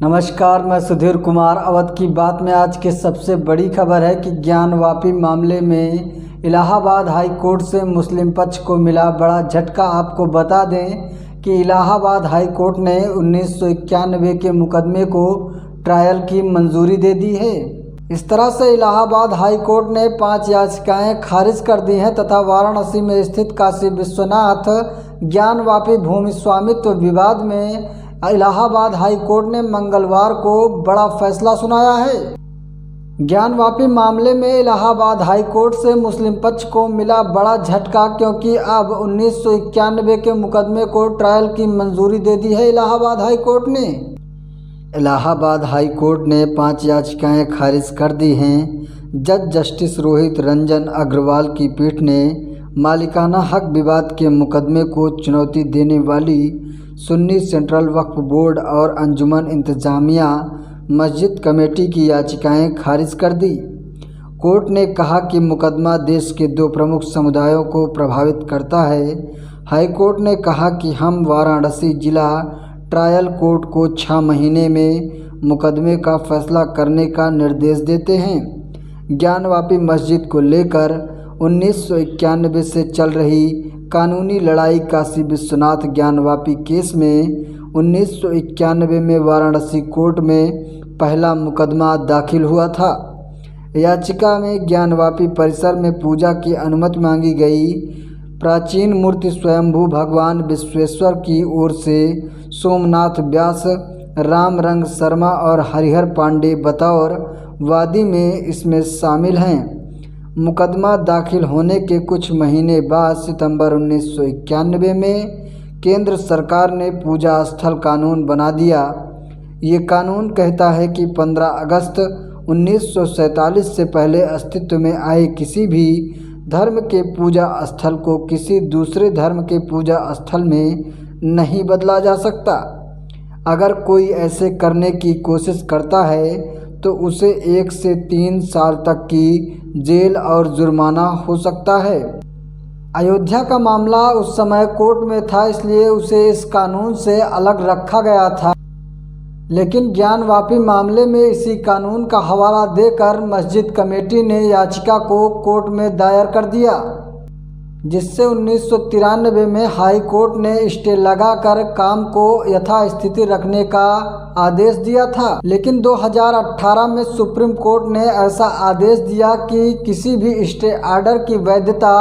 नमस्कार, मैं सुधीर कुमार। अवध की बात में आज की सबसे बड़ी खबर है कि ज्ञानवापी मामले में इलाहाबाद हाई कोर्ट से मुस्लिम पक्ष को मिला बड़ा झटका। आपको बता दें कि इलाहाबाद हाई कोर्ट ने 1991 के मुकदमे को ट्रायल की मंजूरी दे दी है। इस तरह से इलाहाबाद हाई कोर्ट ने 5 याचिकाएं खारिज कर दी हैं तथा वाराणसी में स्थित काशी विश्वनाथ ज्ञानवापी भूमि स्वामित्व विवाद में इलाहाबाद हाई कोर्ट ने मंगलवार को बड़ा फैसला सुनाया है। ज्ञानवापी मामले में इलाहाबाद हाई कोर्ट से मुस्लिम पक्ष को मिला बड़ा झटका, क्योंकि अब 1991 के मुकदमे को ट्रायल की मंजूरी दे दी है इलाहाबाद हाई कोर्ट ने। इलाहाबाद हाई कोर्ट ने 5 याचिकाएं खारिज कर दी हैं। जज जस्टिस रोहित रंजन अग्रवाल की पीठ ने मालिकाना हक विवाद के मुकदमे को चुनौती देने वाली सुन्नी सेंट्रल वक्फ बोर्ड और अंजुमन इंतजामिया मस्जिद कमेटी की याचिकाएं खारिज कर दी। कोर्ट ने कहा कि मुकदमा देश के 2 प्रमुख समुदायों को प्रभावित करता है। हाई कोर्ट ने कहा कि हम वाराणसी जिला ट्रायल कोर्ट को 6 महीने में मुकदमे का फैसला करने का निर्देश देते हैं। ज्ञानवापी मस्जिद को लेकर 1991 से चल रही कानूनी लड़ाई काशी विश्वनाथ ज्ञानवापी केस में 1991 में वाराणसी कोर्ट में पहला मुकदमा दाखिल हुआ था। याचिका में ज्ञानवापी परिसर में पूजा की अनुमति मांगी गई। प्राचीन मूर्ति स्वयंभू भगवान विश्वेश्वर की ओर से सोमनाथ व्यास, राम रंग शर्मा और हरिहर पांडे बतौर वादी में इसमें शामिल हैं। मुकदमा दाखिल होने के कुछ महीने बाद सितंबर 1991 में केंद्र सरकार ने पूजा स्थल कानून बना दिया। ये कानून कहता है कि 15 अगस्त 1947 से पहले अस्तित्व में आए किसी भी धर्म के पूजा स्थल को किसी दूसरे धर्म के पूजा स्थल में नहीं बदला जा सकता। अगर कोई ऐसे करने की कोशिश करता है तो उसे 1 से 3 साल तक की जेल और जुर्माना हो सकता है। अयोध्या का मामला उस समय कोर्ट में था, इसलिए उसे इस कानून से अलग रखा गया था। लेकिन ज्ञानवापी मामले में इसी कानून का हवाला देकर मस्जिद कमेटी ने याचिका को कोर्ट में दायर कर दिया, जिससे 1993 में हाई कोर्ट ने स्टे लगाकर काम को यथास्थिति रखने का आदेश दिया था। लेकिन 2018 में सुप्रीम कोर्ट ने ऐसा आदेश दिया कि किसी भी स्टे ऑर्डर की वैधता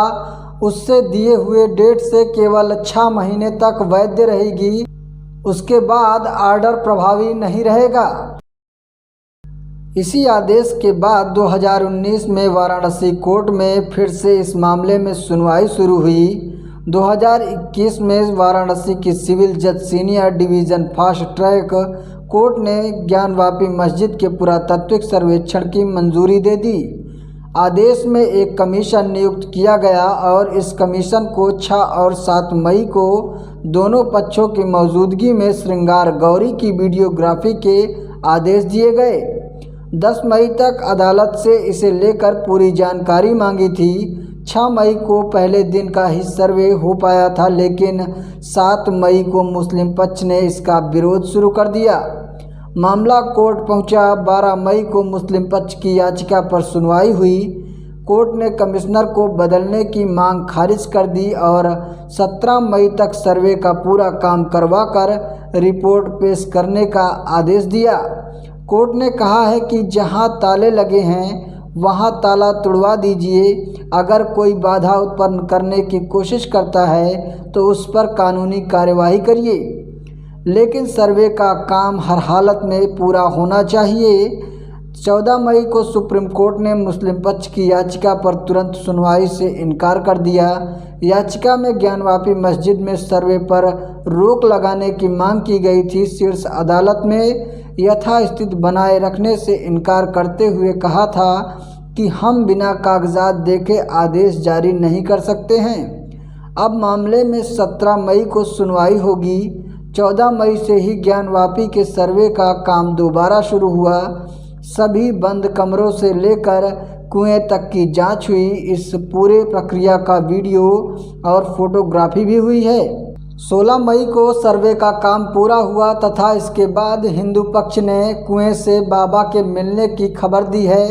उससे दिए हुए डेट से केवल 6 महीने तक वैध रहेगी, उसके बाद ऑर्डर प्रभावी नहीं रहेगा। इसी आदेश के बाद 2019 में वाराणसी कोर्ट में फिर से इस मामले में सुनवाई शुरू हुई। 2021 में वाराणसी की सिविल जज senior division fast track court ने ज्ञानवापी मस्जिद के पुरातात्विक सर्वेक्षण की मंजूरी दे दी। आदेश में एक कमीशन नियुक्त किया गया और इस कमीशन को 6 और 7 मई को दोनों पक्षों की मौजूदगी में श्रृंगार गौरी की वीडियोग्राफी के आदेश दिए गए। 10 मई तक अदालत से इसे लेकर पूरी जानकारी मांगी थी। 6 मई को पहले दिन का ही सर्वे हो पाया था, लेकिन 7 मई को मुस्लिम पक्ष ने इसका विरोध शुरू कर दिया। मामला कोर्ट पहुंचा। 12 मई को मुस्लिम पक्ष की याचिका पर सुनवाई हुई। कोर्ट ने कमिश्नर को बदलने की मांग खारिज कर दी और 17 मई तक सर्वे का पूरा काम करवाकर रिपोर्ट पेश करने का आदेश दिया। कोर्ट ने कहा है कि जहां ताले लगे हैं वहां ताला तुड़वा दीजिए। अगर कोई बाधा उत्पन्न करने की कोशिश करता है तो उस पर कानूनी कार्यवाही करिए, लेकिन सर्वे का काम हर हालत में पूरा होना चाहिए। 14 मई को सुप्रीम कोर्ट ने मुस्लिम पक्ष की याचिका पर तुरंत सुनवाई से इनकार कर दिया। याचिका में ज्ञानवापी मस्जिद में सर्वे पर रोक लगाने की मांग की गई थी। शीर्ष अदालत में यथास्थिति बनाए रखने से इनकार करते हुए कहा था कि हम बिना कागजात देखे आदेश जारी नहीं कर सकते हैं। अब मामले में 17 मई को सुनवाई होगी। 14 मई से ही ज्ञानवापी के सर्वे का काम दोबारा शुरू हुआ। सभी बंद कमरों से लेकर कुएं तक की जांच हुई। इस पूरे प्रक्रिया का वीडियो और फोटोग्राफी भी हुई है। 16 मई को सर्वे का काम पूरा हुआ तथा इसके बाद हिंदू पक्ष ने कुएं से बाबा के मिलने की खबर दी है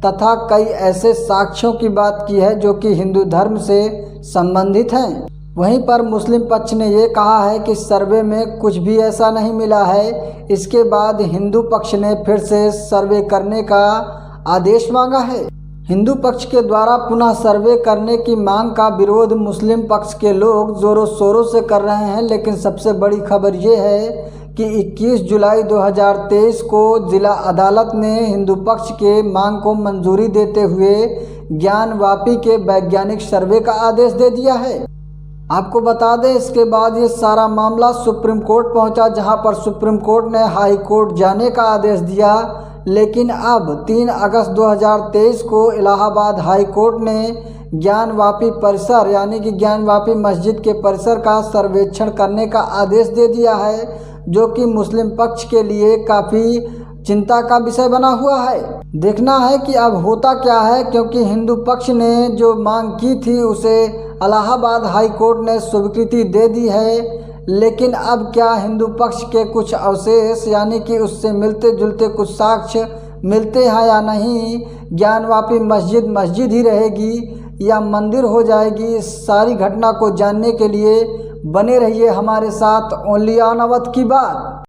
तथा कई ऐसे साक्ष्यों की बात की है जो कि हिंदू धर्म से संबंधित हैं। वहीं पर मुस्लिम पक्ष ने ये कहा है कि सर्वे में कुछ भी ऐसा नहीं मिला है। इसके बाद हिंदू पक्ष ने फिर से सर्वे करने का आदेश मांगा है। हिंदू पक्ष के द्वारा पुनः सर्वे करने की मांग का विरोध मुस्लिम पक्ष के लोग जोरों शोरों से कर रहे हैं, लेकिन सबसे बड़ी खबर ये है कि 21 जुलाई 2023 को जिला अदालत ने हिंदू पक्ष के मांग को मंजूरी देते हुए ज्ञानवापी के वैज्ञानिक सर्वे का आदेश दे दिया है। आपको बता दें, इसके बाद ये सारा मामला सुप्रीम कोर्ट पहुंचा, जहां पर सुप्रीम कोर्ट ने हाई कोर्ट जाने का आदेश दिया। लेकिन अब 3 अगस्त 2023 को इलाहाबाद हाई कोर्ट ने ज्ञानवापी परिसर यानी कि ज्ञानवापी मस्जिद के परिसर का सर्वेक्षण करने का आदेश दे दिया है, जो कि मुस्लिम पक्ष के लिए काफ़ी चिंता का विषय बना हुआ है। देखना है कि अब होता क्या है, क्योंकि हिंदू पक्ष ने जो मांग की थी उसे इलाहाबाद हाई कोर्ट ने स्वीकृति दे दी है। लेकिन अब क्या हिंदू पक्ष के कुछ अवशेष यानी कि उससे मिलते जुलते कुछ साक्ष्य मिलते हैं या नहीं, ज्ञानवापी मस्जिद मस्जिद ही रहेगी या मंदिर हो जाएगी, इस सारी घटना को जानने के लिए बने रहिए हमारे साथ ओनली ऑन अवध की बात।